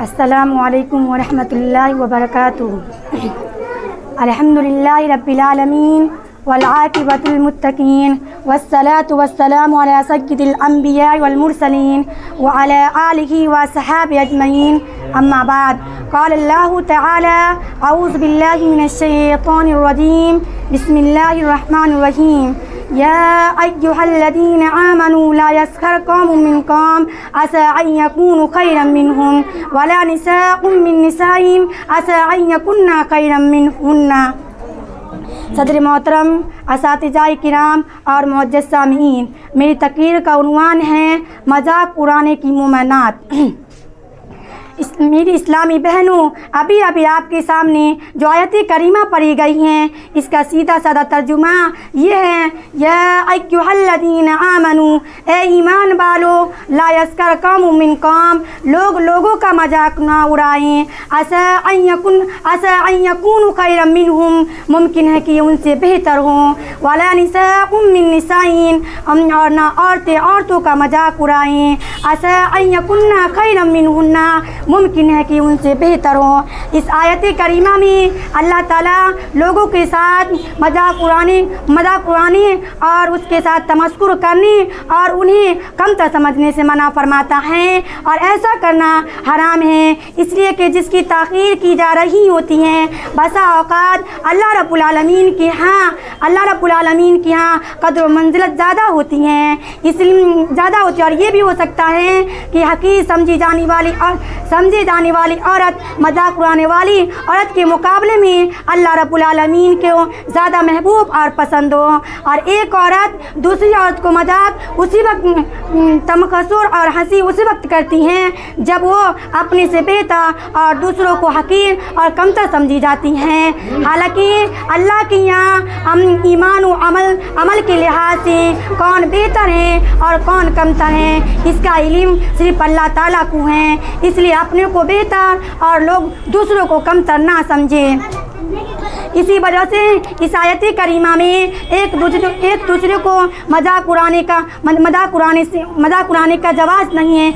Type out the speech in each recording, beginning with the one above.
السلام علیکم ورحمۃ اللہ وبرکاتہ۔ الحمدللہ رب العالمین والعاقبۃ للمتقین والصلاة والسلام علی سید الانبیاء والمرسلین وعلی آلہ وصحبہ اجمعین، اما بعد۔ قال اللہ تعالی اعوذ باللہ من الشیطان الرجیم، بسم اللہ الرحمن الرحیم۔ یا ایہا الذین آمنوا لا یسخر قوم من قوم عسى ان یکونوا خیرا منہم ولا نساء من نساء عسى ان یکن خیرا منہن۔ صدر محترم، اساتذہ کرام اور معزز سامعین، میری تقریر کا عنوان ہے مذاق اڑانے کی ممانعت۔ میری اسلامی بہنوں، ابھی آپ کے سامنے جو آیت کریمہ پڑھی گئی ہیں، اس کا سیدھا سادہ ترجمہ یہ ہے، یا ایھا الذین آمنوا، اے ایمان والو، لا یسخر قوم من قوم، لوگوں کا مذاق نہ اڑائیں، عسى ان یکونوا خیرا منہم، ممکن ہے کہ ان سے بہتر ہوں، ولا نساء من نساء، اور نہ عورتوں کا مذاق اڑائیں، عسى ان یکن خیرا منہن، ممکن ہے کہ ان سے بہتر ہوں۔ اس آیت کریمہ میں اللہ تعالیٰ لوگوں کے ساتھ مذاق اڑانے اور اس کے ساتھ تمسخر کرنے اور انہیں کمتر سمجھنے سے منع فرماتا ہے، اور ایسا کرنا حرام ہے، اس لیے کہ جس کی تاخیر کی جا رہی ہوتی ہے بسا اوقات اللہ رب العالمین کے ہاں قدر و منزلت زیادہ ہوتی ہیں، اس لیے زیادہ ہوتی ہے، اور یہ بھی ہو سکتا ہے کہ حقیر سمجھی جانے والی عورت مذاق اڑانے والی عورت کے مقابلے میں اللہ رب العالمین کو زیادہ محبوب اور پسند ہو، اور ایک عورت دوسری عورت کو مذاق اسی وقت تمسخر اور ہنسی اسی وقت کرتی ہیں جب وہ اپنے سے بہتر اور دوسروں کو حقیر اور کمتر سمجھی جاتی ہیں۔ حالانکہ اللہ کے یہاں ایمان و عمل کے لحاظ سے کون بہتر ہے اور کون کمتر ہے، اس کا علم صرف اللہ تعالیٰ کو ہے، اس لیے اپنے کو بہتر اور لوگ دوسروں کو کمتر نہ سمجھیں۔ اسی وجہ سے اس آیت کریمہ میں ایک دوسرے کو مذاق اڑانے کا جواز نہیں ہے،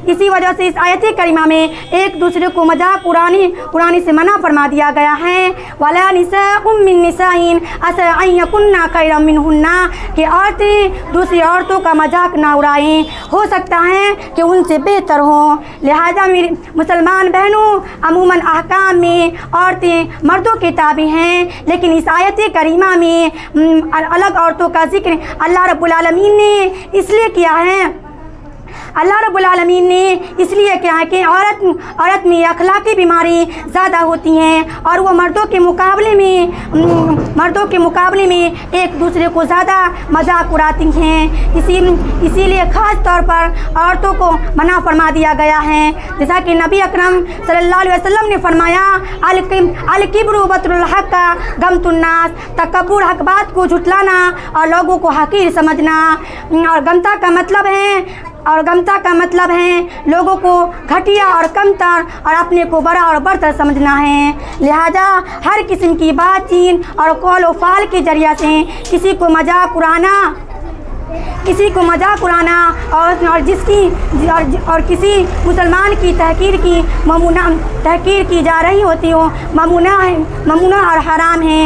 اسی وجہ سے اس آیت کریمہ میں ایک دوسرے کو مذاق اڑانے سے منع فرما دیا گیا ہے، ولا نساء من نساء عسى ان یکن خیرا منہن، کہ عورتیں دوسری عورتوں کا مذاق نہ اڑائیں، ہو سکتا ہے کہ ان سے بہتر ہوں۔ لہذا میری مسلمان بہنوں، عموماً احکام میں عورتیں مردوں کے تابع ہیں، لیکن اس آیت کریمہ میں الگ عورتوں کا ذکر اللہ رب العالمین نے اس لیے کیا ہے کہ عورت میں اخلاقی بیماری زیادہ ہوتی ہیں، اور وہ مردوں کے مقابلے میں ایک دوسرے کو زیادہ مذاق اڑاتی ہیں، اسی لیے خاص طور پر عورتوں کو منع فرما دیا گیا ہے، جیسا کہ نبی اکرم صلی اللہ علیہ وسلم نے فرمایا، الکبر بطر الحق غمط الناس، تکبر حق بات کو جھٹلانا اور لوگوں کو حقیر سمجھنا، اور غمطہ کا مطلب ہے لوگوں کو گھٹیا اور کمتر اور اپنے کو بڑا اور برتر سمجھنا ہے۔ لہذا ہر قسم کی بات چیت اور قول و فعل کے ذریعہ سے کسی کو مذاق اڑانا اور کسی مسلمان کی تحقیر کی جا رہی ہوتی ہو ممنوع اور حرام ہے،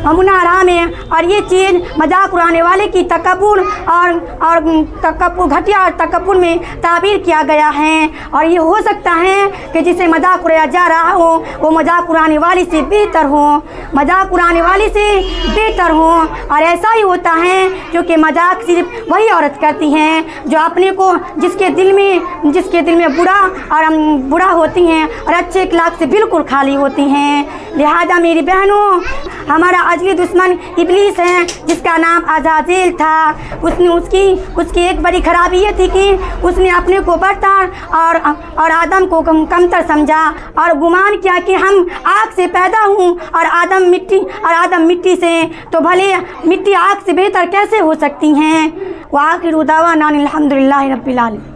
اور یہ چیز مذاق اڑانے والے کی تکبر گھٹیا اور تکبر میں تعبیر کیا گیا ہے، اور یہ ہو سکتا ہے کہ جسے مذاق اڑایا جا رہا ہو وہ مذاق اڑانے والی سے بہتر ہو، اور ایسا ہی ہوتا ہے کیونکہ مذاق صرف وہی عورت کرتی ہیں جو اپنے کو جس کے دل میں برا ہوتی ہیں اور اچھے اخلاق سے بالکل خالی ہوتی ہیں۔ لہذا میری بہنوں، ہمارا اجلی دشمن ابلیس ہے جس کا نام عزازیل تھا، اس کی ایک بڑی خرابی یہ تھی کہ اس نے اپنے کو برتر اور آدم کو کمتر سمجھا، اور گمان کیا کہ ہم آگ سے پیدا ہوں اور آدم مٹی سے، تو بھلے مٹی آگ سے بہتر کیسے ہو سکتی ہیں۔ وآخر دعوانا الحمدللہ رب العالمین۔